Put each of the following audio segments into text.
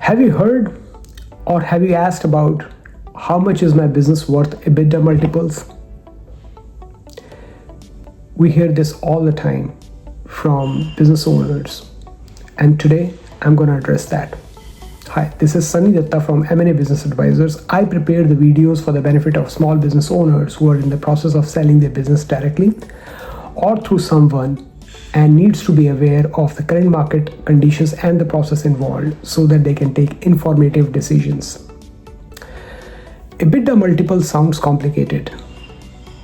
Have you heard or have you asked about how much is my business worth EBITDA multiples? We hear this all the time from business owners, and today I'm going to address that. Hi, this is Sunny Datta from M&A Business Advisors. I prepare the videos for the benefit of small business owners who are in the process of selling their business directly or through someone and needs to be aware of the current market conditions and the process involved so that they can take informative decisions. EBITDA multiple sounds complicated,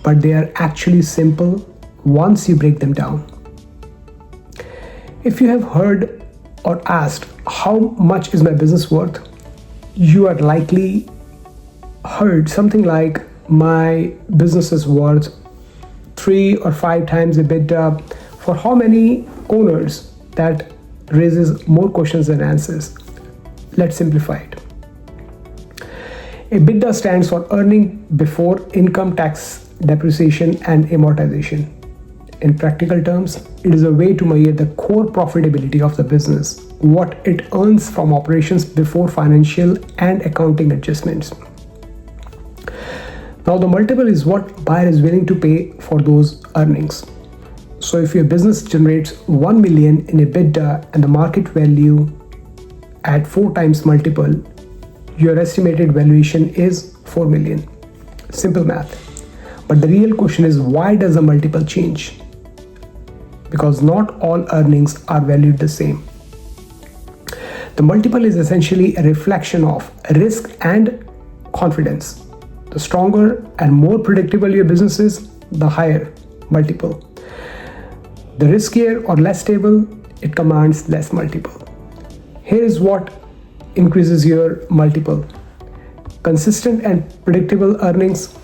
but they are actually simple once you break them down. If you have heard or asked how much is my business worth, you are likely heard something like my business is worth 3 or 5 times EBITDA. For how many owners, that raises more questions than answers. Let's simplify it. EBITDA stands for earning before income tax, depreciation and amortization. In practical terms, it is a way to measure the core profitability of the business, what it earns from operations before financial and accounting adjustments. Now, the multiple is what buyer is willing to pay for those earnings. So if your business generates 1 million in EBITDA and the market value at 4 times multiple, your estimated valuation is 4 million. Simple math. But the real question is, why does the multiple change? Because not all earnings are valued the same. The multiple is essentially a reflection of risk and confidence. The stronger and more predictable your business is, the higher multiple. The riskier or less stable, it commands less multiple. Here is what increases your multiple. Consistent and predictable earnings.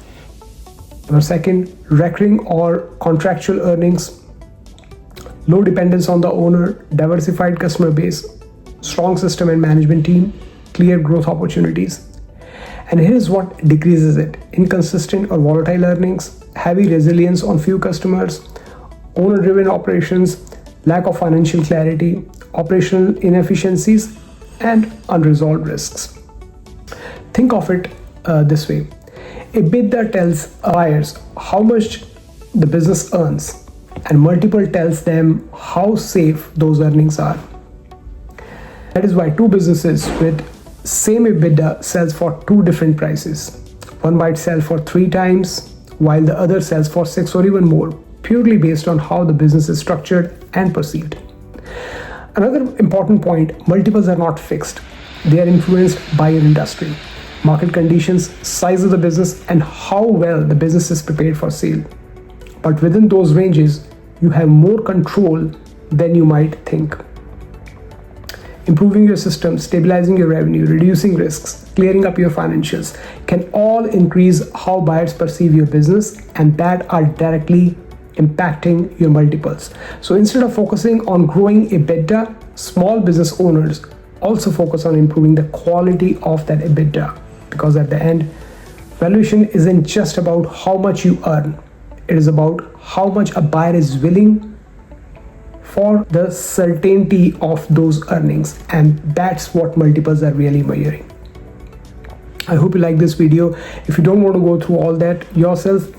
Number second, recurring or contractual earnings. Low dependence on the owner, diversified customer base, strong system and management team, clear growth opportunities. And here is what decreases it. Inconsistent or volatile earnings, heavy resilience on few customers, owner-driven operations, lack of financial clarity, operational inefficiencies, and unresolved risks. Think of it this way. EBITDA tells buyers how much the business earns, and multiple tells them how safe those earnings are. That is why two businesses with same EBITDA sells for 2 different prices. One might sell for 3 times, while the other sells for 6 or even more, purely based on how the business is structured and perceived. Another important point, multiples are not fixed. They are influenced by your industry, market conditions, size of the business, and how well the business is prepared for sale. But within those ranges, you have more control than you might think. Improving your system, stabilizing your revenue, reducing risks, clearing up your financials can all increase how buyers perceive your business, and that are directly impacting your multiples. So instead of focusing on growing EBITDA, small business owners also focus on improving the quality of that EBITDA, because at the end, valuation isn't just about how much you earn. It is about how much a buyer is willing for the certainty of those earnings, and that's what multiples are really measuring. I hope you like this video. If you don't want to go through all that yourself,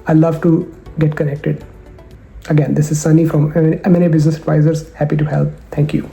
I'd love to get connected. Again, this is Sunny from M&A Business Advisors. Happy to help. Thank you.